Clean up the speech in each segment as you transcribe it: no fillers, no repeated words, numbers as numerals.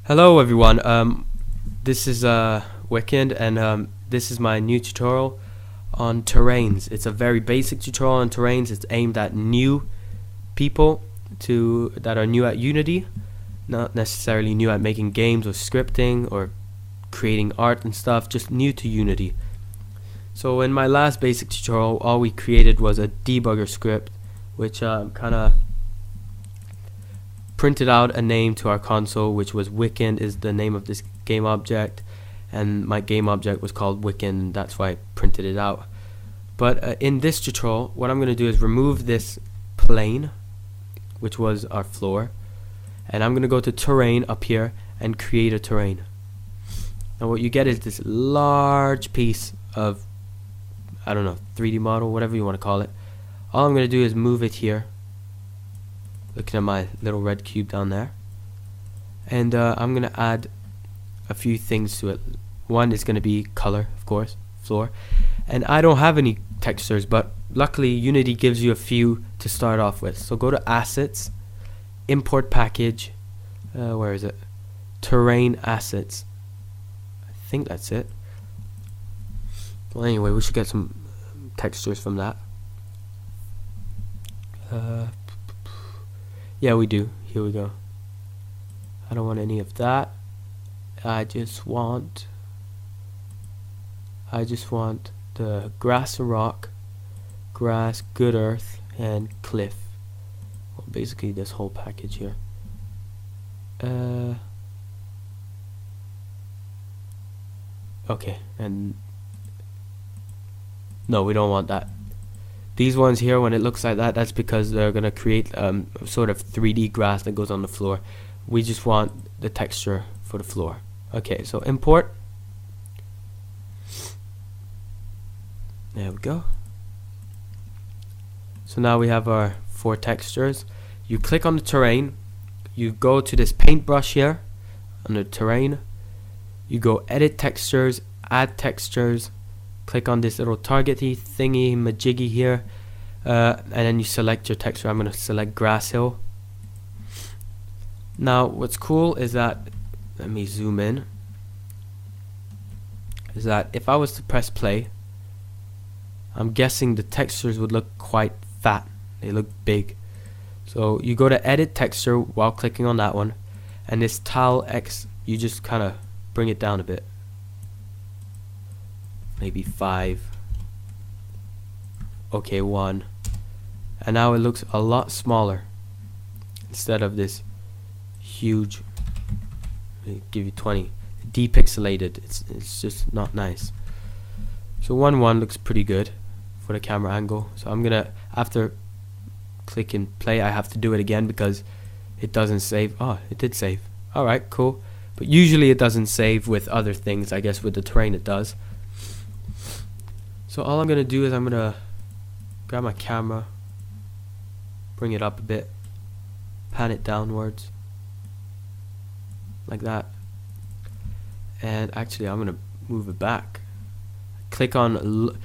Hello everyone, this is Weekend, and this is my new tutorial on terrains. It's a very basic tutorial on terrains. It's aimed at new people that are new at Unity, not necessarily new at making games or scripting or creating art and stuff, just new to Unity. So in my last basic tutorial, all we created was a debugger script which kind of printed out a name to our console, which was Weekend is the name of this game object, and my game object was called Weekend. That's why I printed it out. But in this tutorial, what I'm going to do is remove this plane, which was our floor, and I'm going to go to terrain up here and create a terrain. Now what you get is this large piece of, I don't know, 3D model, whatever you want to call it. All I'm going to do is move it here, looking at my little red cube down there, and I'm gonna add a few things to it. One is gonna be color, of course, floor, and I don't have any textures, but luckily Unity gives you a few to start off with. So go to assets, import package, where is it, terrain assets, I think that's it. Well, anyway, we should get some textures from that. Yeah, we do. Here we go. I don't want any of that. I just want the grass and rock, grass, good earth, and cliff. Well, basically this whole package here. Okay, and no, we don't want that. These ones here, when it looks like that, that's because they're gonna create sort of 3D grass that goes on the floor. We just want the texture for the floor. Okay, so import. There we go. So now we have our 4 textures. You click on the terrain, you go to this paintbrush here under terrain, you go edit textures, add textures, click on this little targety thingy majiggy here, and then you select your texture. I'm going to select grass hill. Now what's cool is that, let me zoom in, is that if I was to press play, I'm guessing the textures would look quite fat. They look big. So you go to edit texture while clicking on that one, and this tile X, you just kind of bring it down a bit, maybe 5. Okay, 1. And now it looks a lot smaller instead of this huge. Let me give you 20. Depixelated. It's just not nice. So 1 looks pretty good for the camera angle. So I'm gonna, after clicking play, I have to do it again because it doesn't save. Oh, it did save. Alright, cool. But usually it doesn't save with other things. I guess with the terrain it does. So all I'm going to do is I'm going to grab my camera, bring it up a bit, pan it downwards, like that. And actually I'm going to move it back. Click on,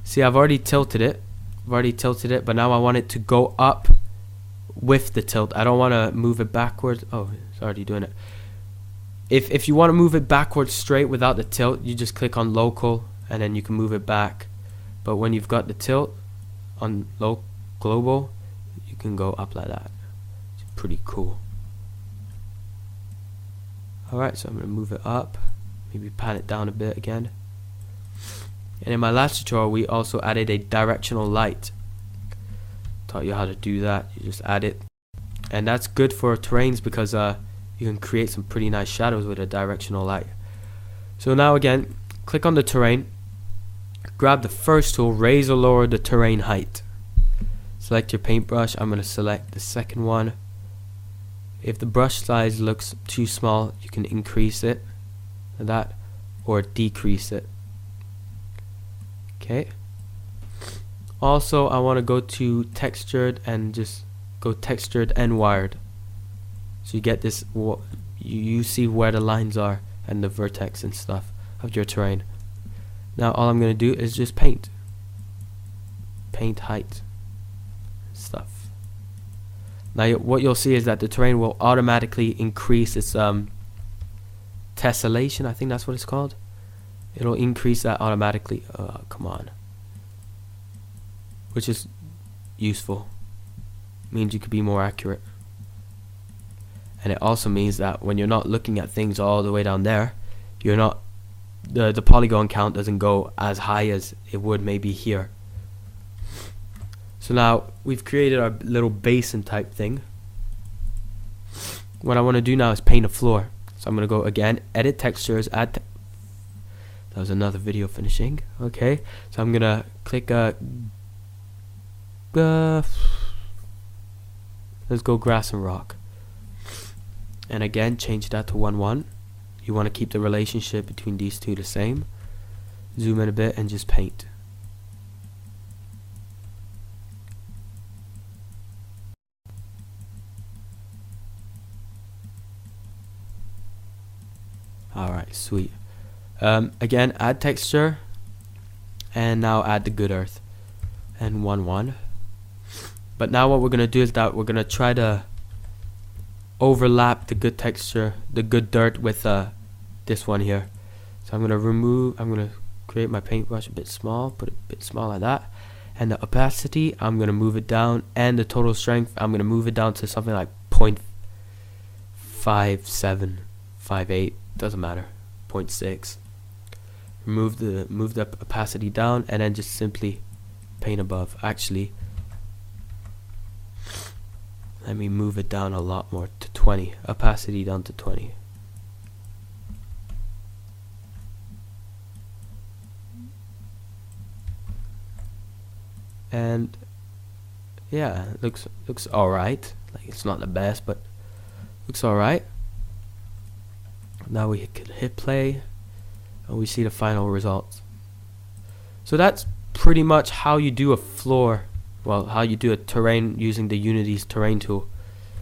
see, I've already tilted it, but now I want it to go up with the tilt. I don't want to move it backwards. Oh, it's already doing it. If you want to move it backwards straight without the tilt, you just click on local and then you can move it back. But when you've got the tilt on global, you can go up like that. It's pretty cool. Alright, so I'm going to move it up, maybe pan it down a bit again. And in my last tutorial, we also added a directional light. Taught you how to do that. You just add it. And that's good for terrains because you can create some pretty nice shadows with a directional light. So now again, click on the terrain. Grab the first tool, raise or lower the terrain height. Select your paintbrush. I'm going to select the second one. If the brush size looks too small, you can increase it like that or decrease it. Okay. Also, I want to go to textured and just go textured and wired. So you get this, you see where the lines are and the vertex and stuff of your terrain. Now all I'm going to do is just paint height stuff. Now what you'll see is that the terrain will automatically increase its tessellation, I think that's what it's called. It'll increase that automatically. Come on. Which is useful. Means you could be more accurate. And it also means that when you're not looking at things all the way down there, you're not, the polygon count doesn't go as high as it would maybe here. So now we've created our little basin type thing. What I want to do now is paint a floor. So I'm going to go again, edit textures, add that was another video finishing. Okay, so I'm going to click let's go grass and rock. And again, change that to 1:1. You want to keep the relationship between these two the same. Zoom in a bit and just paint. Alright, sweet. Again, add texture, and now add the good earth, and 1:1. But now what we're gonna do is that we're gonna try to overlap the good texture, the good dirt, with this one here. So I'm gonna create my paintbrush a bit small, put it a bit small like that, and the opacity I'm gonna move it down, and the total strength I'm gonna move it down to something like 0.57, 0.58, doesn't matter, 0.6. Move the opacity down, and then just simply paint above. Actually, let me move it down a lot more to 20. Opacity down to 20. And yeah, it looks alright. Like, it's not the best, but looks alright. Now we can hit play and we see the final results. So that's pretty much how you do a floor. Well, how you do a terrain using the Unity's terrain tool.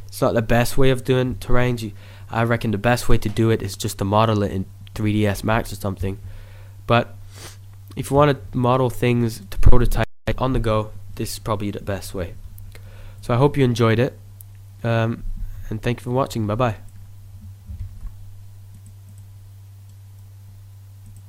It's not the best way of doing terrains. I reckon the best way to do it is just to model it in 3ds Max or something. But if you want to model things to prototype on the go, this is probably the best way. So I hope you enjoyed it, and thank you for watching. Bye bye.